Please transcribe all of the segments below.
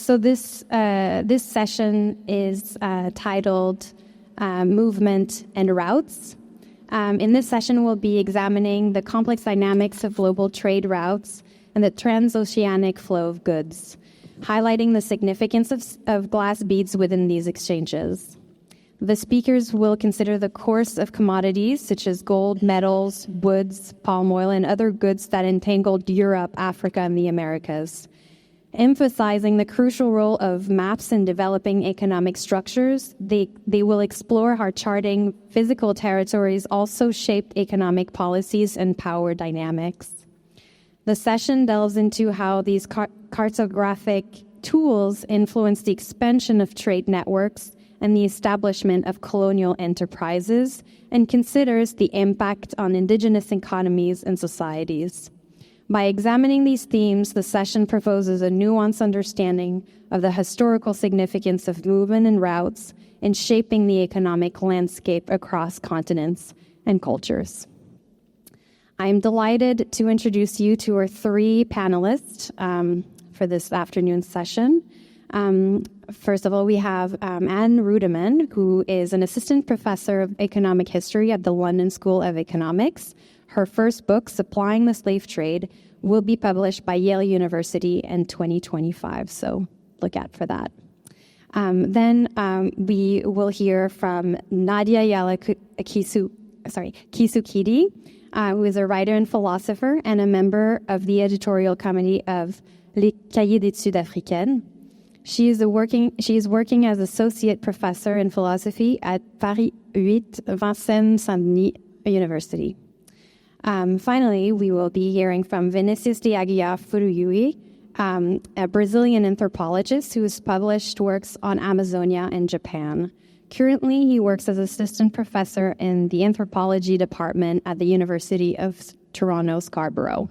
So this session is titled Movement and Routes. In this session, we'll be examining the complex dynamics of global trade routes and the transoceanic flow of goods, highlighting the significance of glass beads within these exchanges. The speakers will consider the course of commodities such as gold, metals, woods, palm oil, and other goods that entangled Europe, Africa, and the Americas. Emphasizing the crucial role of maps in developing economic structures, they will explore how charting physical territories also shaped economic policies and power dynamics. The session delves into how these cartographic tools influence the expansion of trade networks and the establishment of colonial enterprises, and considers the impact on indigenous economies and societies. By examining these themes, the session proposes a nuanced understanding of the historical significance of movement and routes in shaping the economic landscape across continents and cultures. I am delighted to introduce you to our three panelists for this afternoon session. First of all, we have Anne Ruderman, who is an assistant professor of economic history at the London School of Economics. Her first book, Supplying the Slave Trade, will be published by Yale University in 2025, so look out for that. Then we will hear from Nadia Kisukidi, who is a writer and philosopher and a member of the editorial committee of Les Cahiers d'études africaines. She is working as associate professor in philosophy at Paris 8 Vincennes Saint-Denis University. Finally, we will be hearing from Vinicius de Aguiar Furuyui, a Brazilian anthropologist who has published works on Amazonia and Japan. Currently, he works as assistant professor in the anthropology department at the University of Toronto, Scarborough.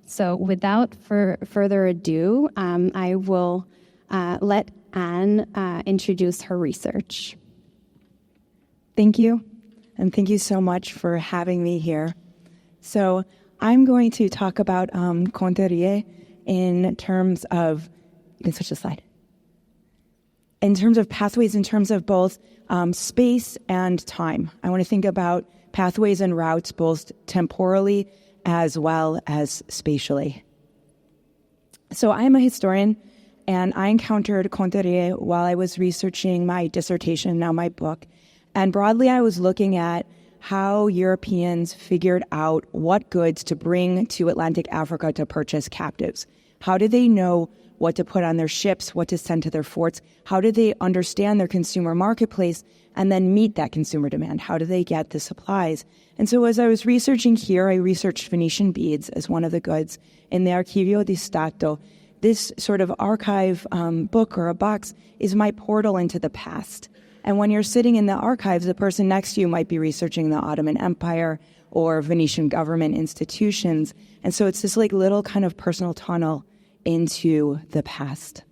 So without further ado, I will let Anne introduce her research. Thank you, and thank you so much for having me here. So I'm going to talk about Conterie in terms of, you can switch the slide, in terms of pathways, in terms of both space and time. I want to think about pathways and routes both temporally as well as spatially. So I'm a historian, and I encountered Conterie while I was researching my dissertation, now my book. And broadly, I was looking at how Europeans figured out what goods to bring to Atlantic Africa to purchase captives. How did they know what to put on their ships, what to send to their forts? How did they understand their consumer marketplace and then meet that consumer demand? How do they get the supplies? And so as I was researching here, I researched Venetian beads as one of the goods in the Archivio di Stato. This sort of archive book or a box is my portal into the past. And when you're sitting in the archives, the person next to you might be researching the Ottoman Empire or Venetian government institutions. And so it's this like little kind of personal tunnel into the past.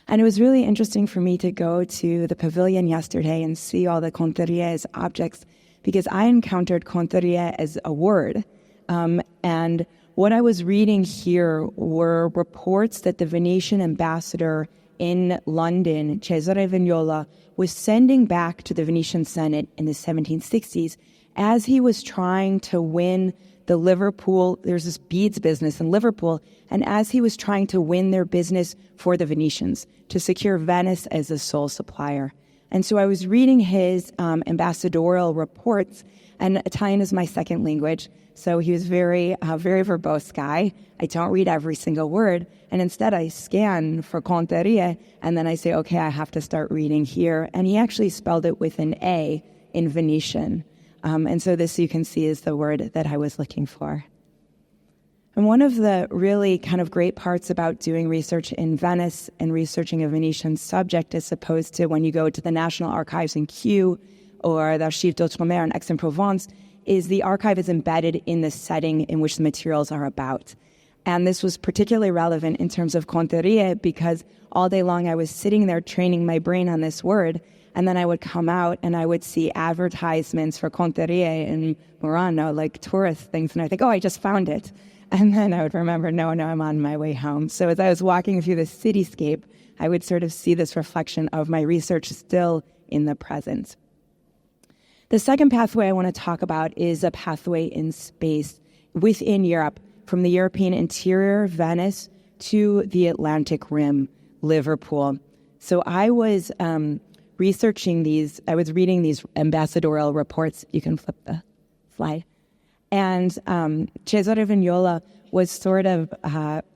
And it was really interesting for me to go to the pavilion yesterday and see all the Conterie as objects, because I encountered Conterie as a word. And what I was reading here were reports that the Venetian ambassador in London, Cesare Vignola, was sending back to the Venetian Senate in the 1760s as he was trying to win the Liverpool, there's this beads business in Liverpool, and as he was trying to win their business for the Venetians to secure Venice as the sole supplier. And so I was reading his ambassadorial reports, and Italian is my second language, so he was very verbose guy. I don't read every single word, and instead I scan for Conterie, and then I say, okay, I have to start reading here. And he actually spelled it with an A in Venetian. And so this, you can see, is the word that I was looking for. And one of the really kind of great parts about doing research in Venice and researching a Venetian subject, as opposed to when you go to the National Archives in Kew or the Archives d'Outre-mer in Aix-en-Provence, is the archive is embedded in the setting in which the materials are about. And this was particularly relevant in terms of Conterie because all day long I was sitting there training my brain on this word, and then I would come out and I would see advertisements for Conterie in Murano, like tourist things, and I think, oh, I just found it. And then I would remember, no, I'm on my way home. So as I was walking through the cityscape, I would sort of see this reflection of my research still in the present. The second pathway I want to talk about is a pathway in space within Europe, from the European interior, Venice, to the Atlantic Rim, Liverpool. So I was reading these ambassadorial reports. You can flip the slide. And Cesare Vignola was sort of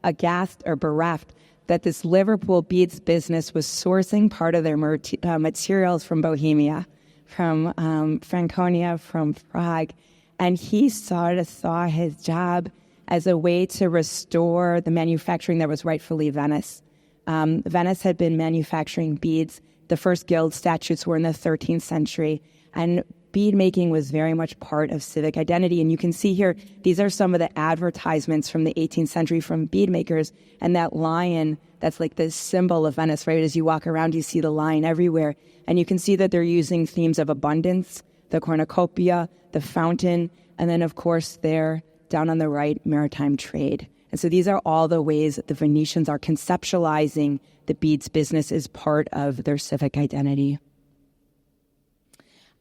aghast or bereft that this Liverpool beads business was sourcing part of their materials from Bohemia, from Franconia, from Prague. And he sort of saw his job as a way to restore the manufacturing that was rightfully Venice. Venice had been manufacturing beads. The first guild statutes were in the 13th century, and bead making was very much part of civic identity. And you can see here, these are some of the advertisements from the 18th century from bead makers. And that lion, that's like the symbol of Venice, right? As you walk around, you see the lion everywhere. And you can see that they're using themes of abundance, the cornucopia, the fountain, and then, of course, there, down on the right, maritime trade. And so these are all the ways that the Venetians are conceptualizing the beads business as part of their civic identity.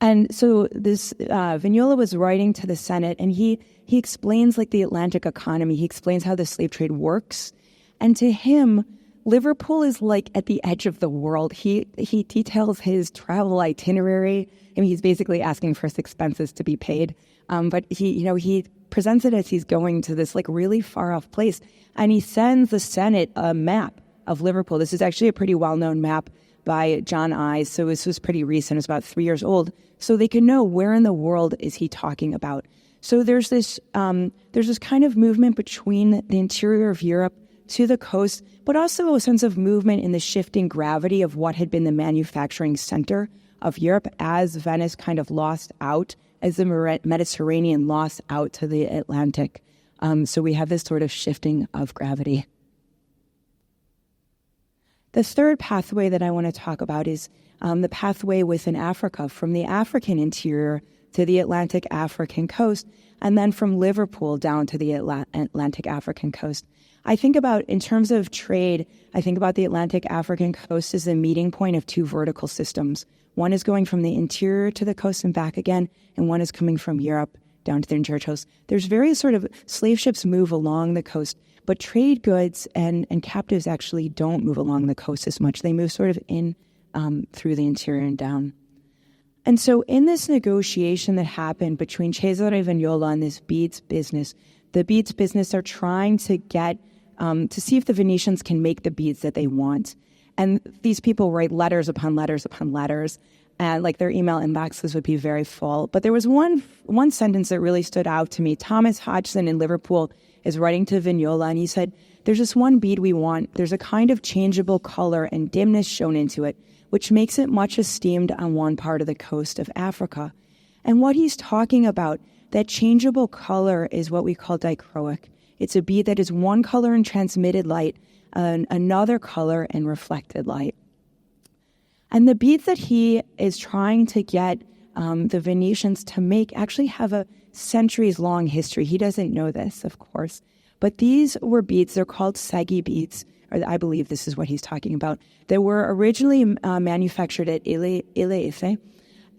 And so this Vignola was writing to the Senate, and he explains like the Atlantic economy. He explains how the slave trade works. And to him, Liverpool is like at the edge of the world. He details his travel itinerary. I mean, he's basically asking for his expenses to be paid. But he presents it as he's going to this like really far off place. And he sends the Senate a map of Liverpool. This is actually a pretty well-known map by John Ives. So this was pretty recent. It's about 3 years old. So they can know where in the world is he talking about. So there's this kind of movement between the interior of Europe to the coast, but also a sense of movement in the shifting gravity of what had been the manufacturing center of Europe as Venice kind of lost out, as the Mediterranean lost out to the Atlantic. So we have this sort of shifting of gravity. The third pathway that I want to talk about is the pathway within Africa, from the African interior to the Atlantic African coast, and then from Liverpool down to the Atlantic African coast. I think about, in terms of trade, I think about the Atlantic African coast as a meeting point of two vertical systems. One is going from the interior to the coast and back again, and one is coming from Europe down to the interior coast. There's various sort of slave ships move along the coast, but trade goods and captives actually don't move along the coast as much. They move sort of in through the interior and down. And so in this negotiation that happened between Cesare Vignola and this beads business, the beads business are trying to get to see if the Venetians can make the beads that they want. And these people write letters upon letters upon letters, and like their email inboxes would be very full. But there was one sentence that really stood out to me. Thomas Hodgson in Liverpool is writing to Vignola, and he said, "There's this one bead we want. There's a kind of changeable color and dimness shown into it, which makes it much esteemed on one part of the coast of Africa." And what he's talking about, that changeable color, is what we call dichroic. It's a bead that is one color in transmitted light and another color in reflected light. And the beads that he is trying to get the Venetians to make actually have a centuries-long history. He doesn't know this, of course. But these were beads, they're called Segi beads, or I believe this is what he's talking about. They were originally manufactured at Ile-Ife,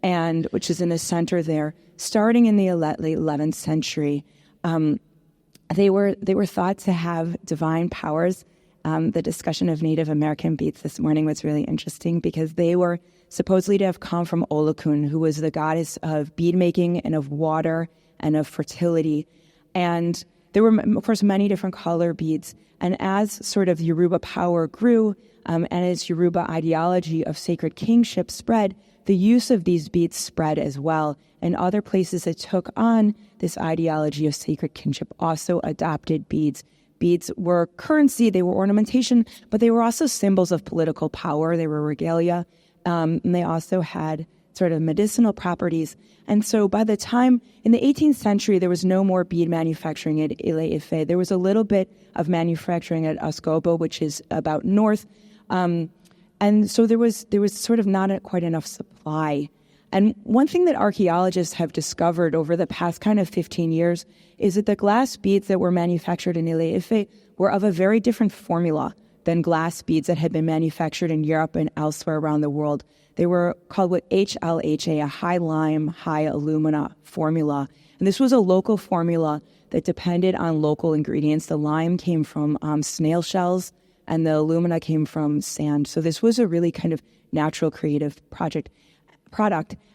and which is in the center there, starting in the late 11th century. They were thought to have divine powers. The discussion of Native American beads this morning was really interesting because they were supposedly to have come from Olokun, who was the goddess of bead making and of water and of fertility. And there were, of course, many different color beads. And as sort of Yoruba power grew, and as Yoruba ideology of sacred kingship spread, the use of these beads spread as well. And other places that took on this ideology of sacred kinship also adopted beads. Beads were currency, they were ornamentation, but they were also symbols of political power. They were regalia, and they also had sort of medicinal properties. And so by the time, in the 18th century, there was no more bead manufacturing at Ile-Ife. There was a little bit of manufacturing at Oskobo, which is about north. And so there was sort of not quite enough supply. And one thing that archaeologists have discovered over the past kind of 15 years is that the glass beads that were manufactured in Ile Ife were of a very different formula than glass beads that had been manufactured in Europe and elsewhere around the world. They were called what HLHA, a high lime, high alumina formula. And this was a local formula that depended on local ingredients. The lime came from snail shells, and the alumina came from sand. So this was a really kind of natural creative product.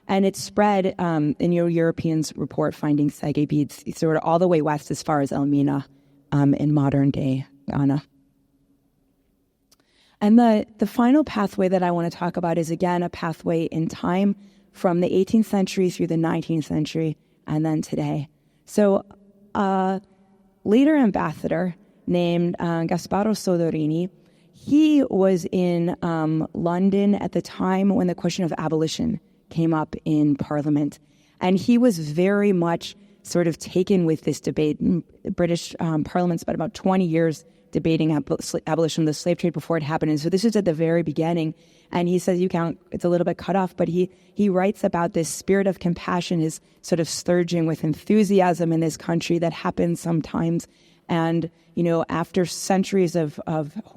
And it spread, and Europeans report finding sage beads sort of all the way west as far as Elmina in modern-day Ghana. And the final pathway that I want to talk about is, again, a pathway in time from the 18th century through the 19th century and then today. So a later ambassador named Gasparo Soderini, he was in London at the time when the question of abolition came up in Parliament. And he was very much sort of taken with this debate. British Parliament spent about 20 years debating abolition of the slave trade before it happened. And so this is at the very beginning. And he says, it's a little bit cut off, but he writes about this spirit of compassion is sort of surging with enthusiasm in this country that happens sometimes. And, after centuries of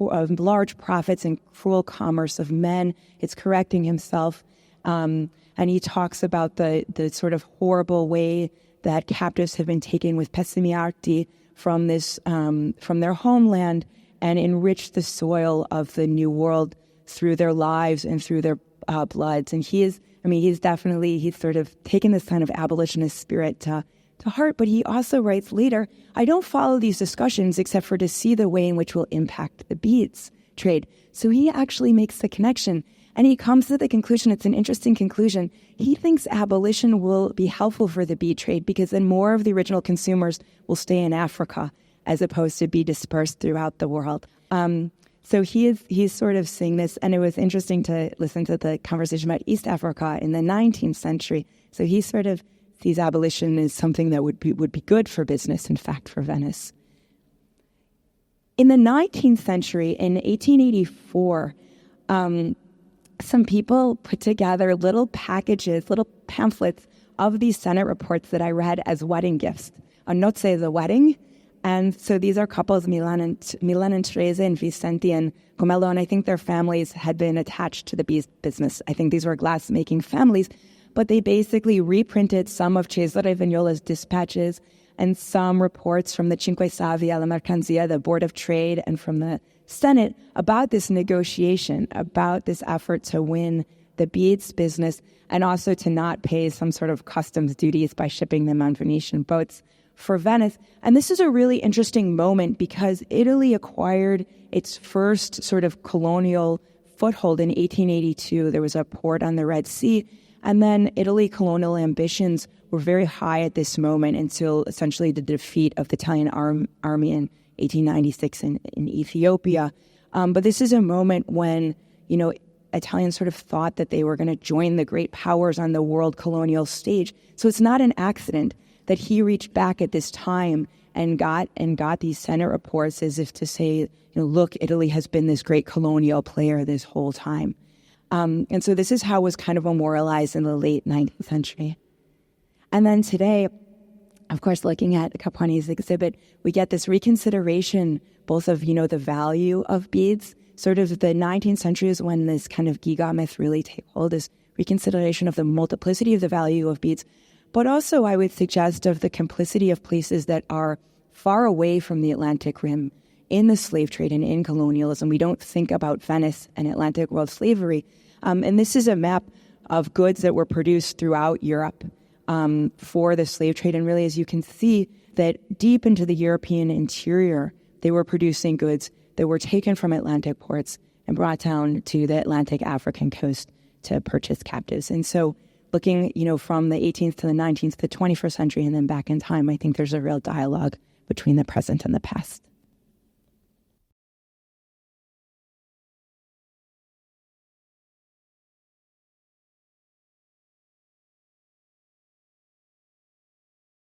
large profits and cruel commerce of men, it's correcting himself. And he talks about the sort of horrible way that captives have been taken with pessimiarti from their homeland and enriched the soil of the New World through their lives and through their bloods. And he's sort of taken this kind of abolitionist spirit to heart, but he also writes later, I don't follow these discussions except for to see the way in which will impact the beads trade. So he actually makes the connection, and he comes to the conclusion, it's an interesting conclusion, he thinks abolition will be helpful for the bead trade because then more of the original consumers will stay in Africa as opposed to be dispersed throughout the world. So he's sort of saying this, and it was interesting to listen to the conversation about East Africa in the 19th century. So he sort of sees abolition as something that would be good for business, in fact, for Venice. In the 19th century, in 1884, some people put together little packages, little pamphlets of these Senate reports that I read as wedding gifts. A nozze, the wedding. And so these are couples, Milan and Teresa and Vicente and Comello, and I think their families had been attached to the business. I think these were glass-making families, but they basically reprinted some of Cesare Vignola's dispatches and some reports from the Cinque Savi alla Mercanzia, the Board of Trade, and from the Senate about this negotiation, about this effort to win the beads business and also to not pay some sort of customs duties by shipping them on Venetian boats for Venice. And this is a really interesting moment because Italy acquired its first sort of colonial foothold in 1882. There was a port on the Red Sea. And then Italy colonial ambitions were very high at this moment until essentially the defeat of the Italian army in 1896 in Ethiopia. But this is a moment when, Italians sort of thought that they were going to join the great powers on the world colonial stage. So it's not an accident that he reached back at this time and got these Senate reports as if to say, look, Italy has been this great colonial player this whole time. And so this is how it was kind of memorialized in the late 19th century. And then today, of course, looking at Kapwani's exhibit, we get this reconsideration both of, the value of beads. Sort of the 19th century is when this kind of Giga myth really take hold, this reconsideration of the multiplicity of the value of beads, but also I would suggest of the complicity of places that are far away from the Atlantic Rim in the slave trade and in colonialism. We don't think about Venice and Atlantic world slavery. And this is a map of goods that were produced throughout Europe for the slave trade. And really, as you can see, that deep into the European interior, they were producing goods that were taken from Atlantic ports and brought down to the Atlantic African coast to purchase captives. And so looking, from the 18th to the 19th to the 21st century and then back in time, I think there's a real dialogue between the present and the past.